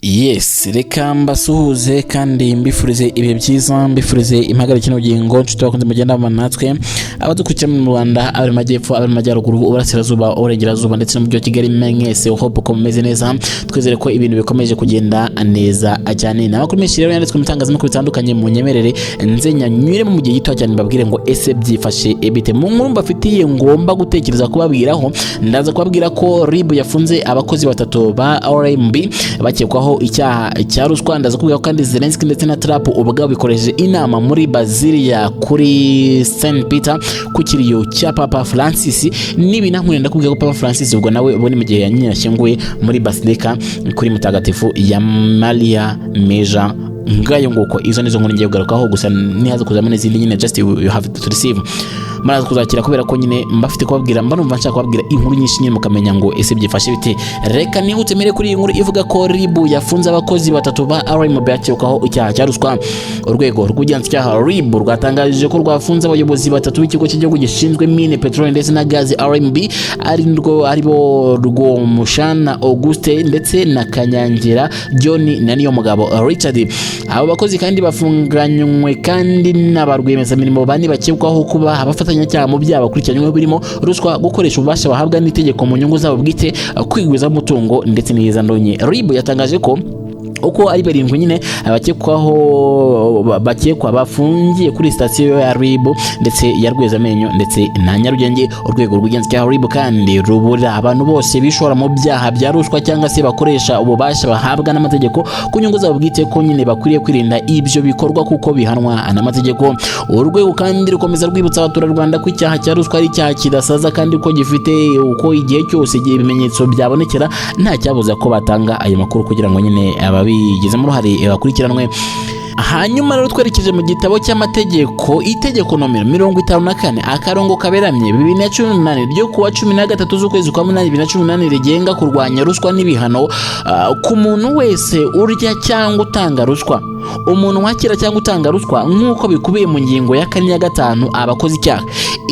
Yes, reka mbasuhuze kandi mbifurize ibihe byiza, mbifurize impagarike n'ubugingo nshuti bakunze mugenda mu natwe abadukurikira mu Rwanda, abari mu majyepfo, abari mu majyaruguru, uburasirazuba, uburengerazuba ndetse no mu mujyi wa Kigali mwese hope ko mumeze neza. Twizere ko ibintu bikomeje kugenda neza cyane. Namakuru menshi rero yanditswe mu bitangazamakuru bitandukanye, mu nyemerere nzenya nyure mu gihe gito cyane mbabwire ngo ese byifashe ebite. Mu nkuru mbafitiye ngomba gutekereza kubabwiraho, ndaza kubabwira ko RIB yafunze abakozi batatu ba RMB bakekwaho icyaha cya ruswa. Ndaza kubwira kandi Zelensky ndetse na Trump ubwabo bikoresheje inama muri Basilia kuri Saint Peter ku kiriyo cya Papa Francis. Nibi nankure ndakubwira ko Papa Francis ubwo nawe ubone mu gihe yanyina yashyinguye muri Basilica kuri mutagatifu ya Maria Meja. Ngayo nguko izo nizo nkuru ngiye kugarukaho, gusa nihaza kuzamene izindi nyine just you have to receive maraza kuzakira kubera ko nyine mbafite kubabwira, mba numva nshaka kubabwira inkuru nyinshi nyine mukamenya ngo ese byifashe bite. Reka nihutemere kuri iyi nkuru ivuga ko RIB yafunze abakozi batatu ba RMB bakekwaho icyaha cya ruswa. Urwego rw'ubugenzacyaha RIB rwatangaje ko rwafunze abayobozi batatu b'ikigo cy'igihugu gishinzwe mine, petrol ndetse na gazi RMB, aribo Rwomushana Auguste ndetse na Kanyangira John na niyo mugabo Richard. Abo bakozi kandi bafunganywe kandi n'abarwiyemezamirimo bane bakekwaho kuba abafatanyacyaha mu byaha bakurikiranyweho birimo ruswa, gukoresha ububasha bahabwa n'itegeko mu nyungu zabo bwite, kwigwiza umutungo ndetse n'iyizandonye. RIB yatangaje ko uko ari barindwi nyine bakekwa bafungiye kuri sitasiyo ya RIB ndetse ya Rwezamenyo ndetse na Nyarugenge. Urwego rw'ubugenzacyaha RIB kandi rubura abantu bose bishora mu byaha bya ruswa cyangwa se bakoresha ububasha bahabwa n'amategeko ku nyungu zabo bwite ko nyine bakwiriye kwirinda ibyo bikorwa kuko bihanwa n'amategeko. Urwego kandi rukomeza rwibutsa abaturarwanda ko icyaha cya ruswa ari icyaha kidasaza kandi ko gifite uko igihe cyose ibimenyetso byabonekera nta cyabuza ko batanga ayo makuru kugira ngo nyine ababigizemo uruhare bakurikiranwe. Hanyuma rero twerekeje mu gitabo cy'amategeko, itegeko nomero 54 akarongo kaberamye 2018 ryo kuwa 13 z'ukwezi kwa 8 2018 rigenga kurwanya ruswa n'ibihano ku muntu wese urya cyangwa utanga ruswa, umuntu wakira cyangwa utanga ruswa nk'uko bikubiye mu ngingo ya 4 ya 5 abakoze icyaha.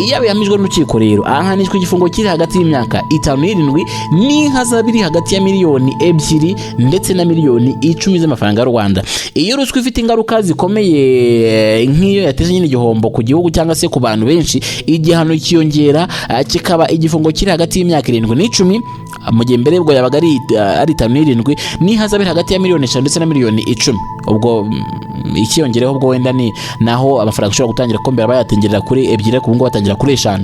Iyo bihamijwe n'urukiko rero ahanishwa igifungo kiri hagati y'imyaka 5 n'irindwi n'ihazabu iri hagati ya miliyoni 2 ndetse na miliyoni 10 z'amafaranga y'u Rwanda. Iyo ruswa ifite ingaruka zikomeye nk'iyo yateje nyine igihombo ku gihugu cyangwa se ku bantu benshi, igihano kiyongera kikaba igifungo kiri hagati y'imyaka 7 n'10 mu gihe mbere bwo yabaga ari 5 n'irindwi n'ihazabu hagati ya miliyoni 5 ndetse na miliyoni 10. Ubwo ikiyongereho ubwo wenda ni naho amafaranga ashobora gutangira ko mbere bayatengerera kuri 2 ku ngo batangira kuri 5.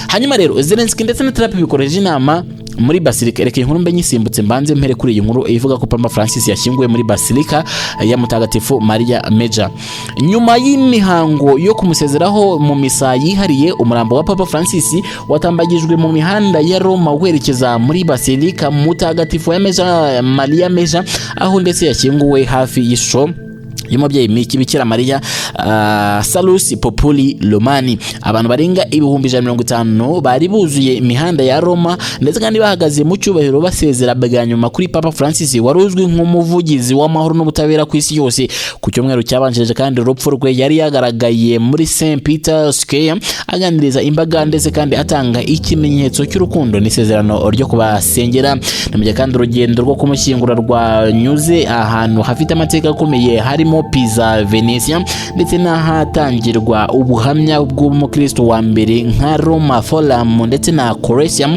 Hanyuma rero Zelensky ndetse na Trump bikoreje inama muri Basilica. Reka inkuru mbe nyisimbutse mbanze mpere kuri iyi nkuru ivuga ko Papa Francis yashyinguye muri Basilica ya mutagatifu Maria Meja. Nyuma y'imihango yo kumusezeraho mu misa yihariye, umurambo wa Papa Francis watambagijwe mu mihanda ya Roma werekeza muri Basilica mutagatifu ya Maria Meja, aho ndetse yashyinguwe hafi y'ishusho y'umubyeyi Bikira Maria Salus Populi Romani. Abantu barenga 150 bari buzuye imihanda ya Roma ndetse kandi bahagaze mu cyubahiro basezera bwa nyuma kuri Papa Francis waruzwi nk'umuvugizi w'amahoro n'ubutabera ku isi yose. Ku cyumweru cyabanjije kandi urupfu rwe yari yagaragaye muri Saint Peter Square aganiriza imbaga ndetse kandi atanga ikimenyetso cy'urukundo n'isezerano ryo kubasengera. Namujye kandi urugendo rwo kumushyingura rwanyuze ahantu hafite amateka akomeye harimo Pisa, Venezia ndetse n'ahatangirwa ubuhamya bw'umukristo wa mbere nka Roma Forum ndetse na Colosseum.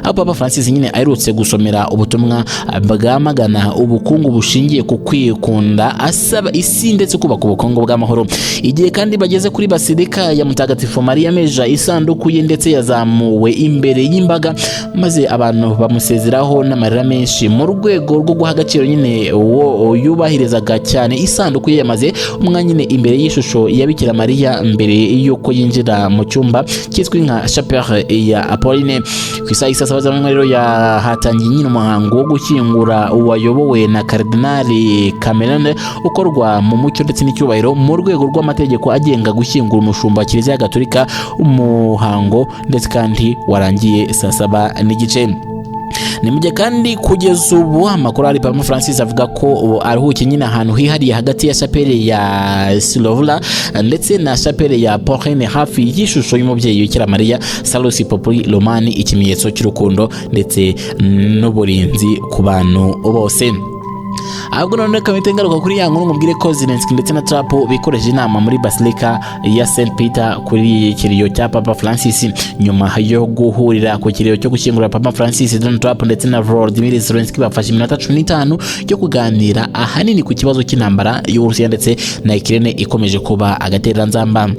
Papa Francis nyine aherutse gusomera ubutumwa bwamagana ubukungu bushingiye ku kwikunda, asaba isi ndetse kubaka ubukungu bw'amahoro. Igihe kandi bageze kuri Basilica ya mutagatifu Maria Meja, isanduku ye ndetse yazamuwe imbere y'imbaga maze abantu bamusezeraho n'amarira menshi mu rwego rwo guha agaciro nyine uwo yubahirizaga cyane. Isanduku ye yamaze umwanya nyine imbere y'ishusho ya Bikira Maria mbere y'uko yinjira mu cyumba cyitwa nka Chapelle ya Apolline. Ku isaha abazamwe rero yahatangiye nyine umuhango wo gushyingura uwayobowe na Kardinali Cameron ukorwa mu mucyo ndetse n'icyubahiro mu rwego rw'amategeko agenga gushyingura umushumba wa Kiliziya Gatolika. Umuhango ndetse kandi warangiye saa 7:30. Ni mujye kandi kugeza ubu amakuru ari Papa Francis avuga ko aruhukiye nyine ahantu hihariye hagati ya chapelle ya Silovla ndetse na chapelle ya Porrene hafi y'ishusho y'umubyeyi Bikira Maria Salus Populi Romani, ikimenyetso cy'urukundo ndetse n'uburinzi ku bantu bose. ahubwo none kamite ngaruka kuri ya nkuru ngubwire ko Zelensky ndetse na Trump bikoreje inama muri Basilica ya St Peter kuri kiriyo cya Papa Francis nyuma yo guhurira ku kiriyo cyo gushyingura Papa Francis. Donald Trump ndetse na Volodymyr Zelensky bafashe iminota 15 yo kuganira ahanini ku kibazo cy'intambara y'Uburusiya ndetse na Ukraine ikomeje kuba agatereranzamba.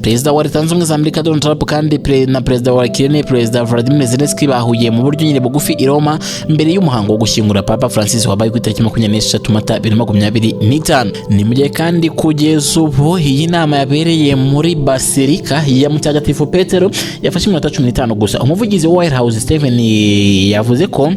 Perezida wa Leta Zunze Ubumwe za Amerika Donald Trump kandi na Perezida wa Ukraine Perezida Volodymyr Zelensky bahuye mu buryo nyine bugufi i Roma mbere y'umuhango wo gushyingura Papa Francis wabaye ku itariki 26 Mata 2025. Ni mu gihe kandi kugeza ubu iyi nama yabereye muri Basilica ya Mutagatifu Petero yafashe iminota 15 gusa. Umuvugizi wa White House Stephen yavuze ko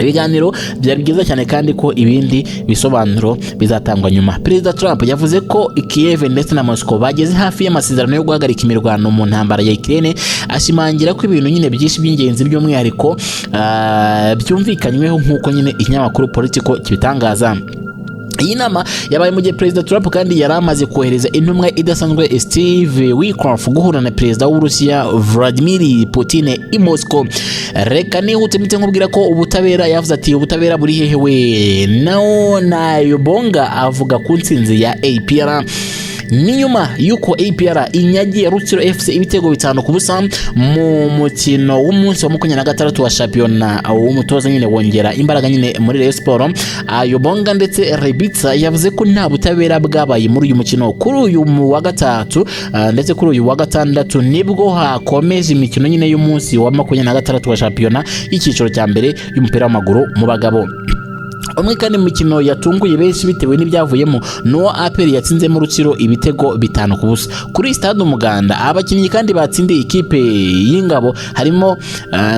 ibiganiro byari byiza cyane kandi ko ibindi bisobanuro bizatangwa nyuma. Perezida Trump yavuze ko Kiev ndetse na Moscow bageze hafi y'amasezerano yo guhagarika imirwano mu ntambara ya Ukraine, ashimangira ko ibintu nyine byinshi by'ingenzi by'umwihariko byumvikanyweho nk'uko nyine ikinyamakuru Politico kibitangaza. Iyi nama yabaye mu gihe Perezida Trump kandi yari amaze kohereza intumwa idasanzwe Steve Witkoff guhura na Perezida w'Uburusiya Vladimir Putin i Moscow. Reka nihute mite nkubwira ko ubutabera yavuze ati ubutabera buri hehe we. Nayo Bonga avuga ku ntsinzi ya APR. Ni nyuma yuko APR inyagiye Rutsiro FC ibitego 5-0 mu mukino w'umunsi wa 26 wa shampiyona w'umutoza nyine wongera imbaraga nyine muri Rayon Sport. Ayobonga ndetse Rebitsa yavuze ko nta butabera bwabaye muri uyu mukino. Kuri uyu wa gatatu ndetse kuri uyu wa gatandatu nibwo hakomeje imikino nyine y'umunsi wa 26 wa shampiyona y'icyiciro cya mbere y'umupira w'amaguru mu bagabo. Umwe kandi mu mikino yatunguye benshi bitewe n'ibyavuyemo no APR yatsinze mu Rutsiro ibitego 5-0 kuri Stade Umuganda. Abakinnyi kandi batsindiye ikipe y'ingabo harimo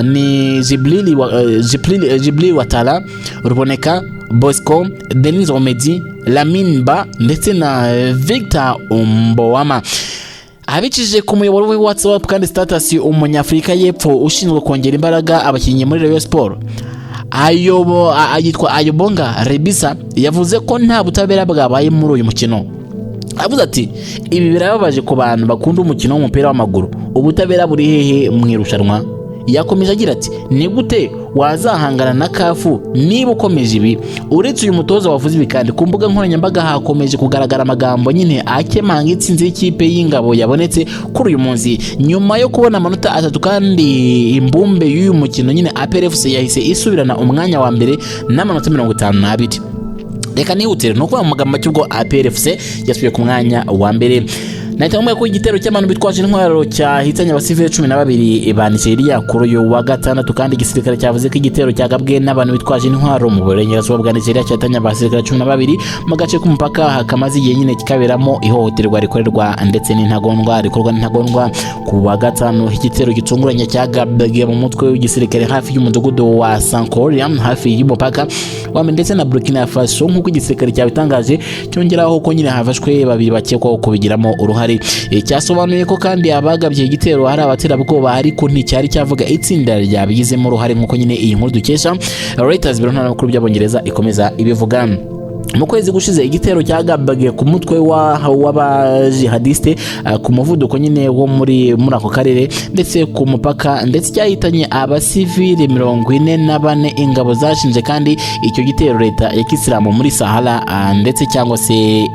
ni Jibril Watara, Ruboneka Bosco, Denis Omedi, Lamine Ba ndetse na Victor Mbowama. Abicishije ku muyoboro we WhatsApp kandi status umunyafrika y'Epfo ushinzwe kongera imbaraga abakinnyi muri Rayon Sport ayitwa Ayobonga Rebisa yavuze ko nta butabera bwabaye muri uyu mukino. Avuze ati ibi birababaje ku bantu bakunda umukino w'umupira w'amaguru, ubutabera buri hehe mu irushanwa. Yakomeje agira ati ni gute wazahangana na kafu niba ukomeje ibi. Uretse uyu mutoza wavuze ibi kandi ku mbuga nkoranyambaga hakomeje kugaragara amagambo nyine akemanga itsinzi y'ikipe y'ingabo yabonetse kuri uyu munsi nyuma yo kubona amanota 3 kandi imbumbe y'uyu mukino nyine APR FC yahise isubirana umwanya wa mbere n'amanota 52. Reka nihutire no kuba mu magambo cy'ubwo APR FC yasubiye ku mwanya wa mbere. Nahita mwe ko igitero cy'abantu bitwaje intwaro cyahitanye abasivile 12 ba Nigeria kuri uyu wa gatandatu kandi igisirikare cyavuze ko igitero cyagabwe n'abantu bitwaje intwaro mu burengerazuba bwa Nigeria cyatanye abasirikare 12 mu gace k'umupaka hakamaze igihe nyine kikaberamo ihohoterwa rikorerwa ndetse n'intagondwa rikorwa n'intagondwa. Ku wa gatanu igitero gitunguranye cyagabwe mu mutwe w'igisirikare hafi y'umudugudu wa Sankoria hafi y'umupaka wa ndetse na Burkina Faso nk'uko igisirikare cyabitangaje cyongeraho ko nyine hafashwe babiri bakekwaho kubigiramo uruhare. Cyasobanuye ko kandi abagabye igitero hari abaterabwoba ariko nticyari cyavuga itsinda ryabigizemo uruhare nk'uko nyine iyi nkuru dukesha Reuters biro n'amakuru by'Abongereza ikomeza ibivuga. Mu kwezi gushize igitero cyagabwe ku mutwe w'abajihadiste ku muvuduko nyine wo muri ako karere ndetse ku mupaka ndetse cyahitanye abasivile 44. Ingabo zashinje kandi icyo gitero leta ya Kisilamu muri Sahara ndetse cyangwa se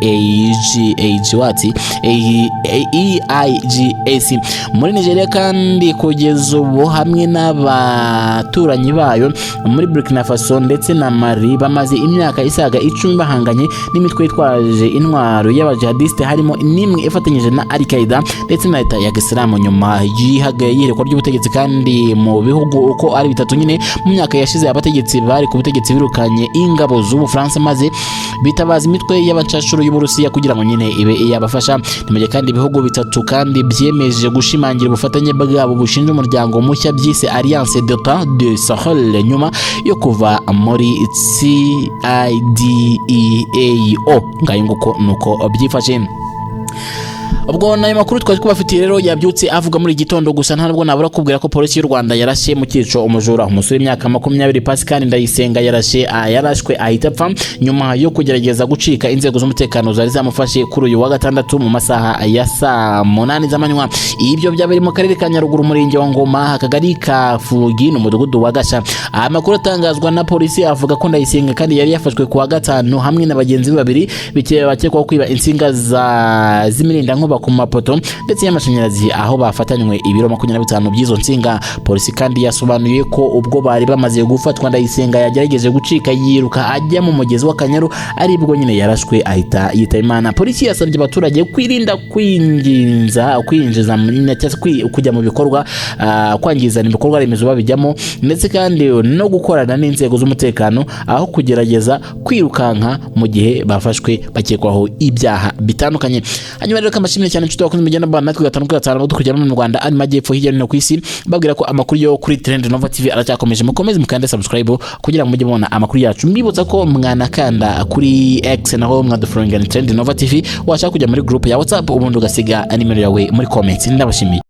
EIGS muri Nigeria kandi kugeza ubu hamwe n'abaturanyi bayo muri Burkina Faso ndetse na Mali bamaze imyaka isaga 10 bahanganye n'imitwe yitwaje intwaro y'abajihadiste harimo nimwe ifatanyije na Al-Qaeda ndetse na leta ya Kisilamu nyuma y'iherekwa ry'ubutegetsi kandi mu bihugu uko ari bitatu nyine mu myaka yashize abategetsi bari ku butegetsi birukanye ingabo z'Ubufaransa maze bitabaza imitwe y'abacashuro y'Uburusiya kugira ngo nyine ibe yabafasha. Nimuje kandi ibihugu bitatu kandi byemeje gushimangira ubufatanye bwabo bushinja umuryango mushya byise Alliance d'État du Sahel nyuma yo kuva muri CIDEAO ngayo nguko nuko byifashe. ubwo nayo makuru twari kubafitiye rero yabyutse avuga muri gitondo gusa ntabwo nabura kubwira ko polisi y'u Rwanda yarashe mu cyico umujura umusore w'imyaka 20 Pascal Ndayisenga yarashwe ahita apfa nyuma yo kugerageza gucika inzego z'umutekano zari zamufashe kuri uyu wa gatandatu mu masaha ya saa 8 z'amanywa. Ibyo byabiri mu karere ka Nyaruguru umurenge wa Ngoma akagari ka Fugi n'umudugudu wa Gasha. Amakuru atangazwa na polisi avuga ko Ndayisenga kandi yari yafashwe ku wa gatanu hamwe na bagenzi babiri bakekwaho kwiba insinga z'imirinda nkuba ku mapoto ndetse y'amashanyarazi aho bafatanywe ibiro 25 by'izo nsinga. Polisi kandi yasobanuye ko ubwo bari bamaze gufatwa Ndayisenga yagerageje gucika yiruka ajya mu mugezi w'Akanyaru aribwo nyine yarashwe ahita yita Imana. Polisi yasabye abaturage kwirinda kwinjiza kujya mu bikorwa kwangiza ibikorwa remezo babijyamo ndetse kandi no gukorana n'inzego z'umutekano aho kugerageza kwirukanka mu gihe bafashwe bakekwaho ibyaha bitandukanye. Hanyuma rero kamashimire cyane nshuti wakunze mugenda bana natwe gatanu kujyana mu Rwanda ari majyepfo hirya no ku isi babwira ko amakuru yo kuri Trend Nova TV aracyakomeje. Mukomeze mukande subscribe kugira ngo mujye mubona amakuru yacu. Mbibutsa ko mwanakanda kuri X naho mwadufollowinga Trend Nova TV washaka kujya muri group ya WhatsApp ubundi ugasiga nimero yawe muri comments. Ndabashimiye.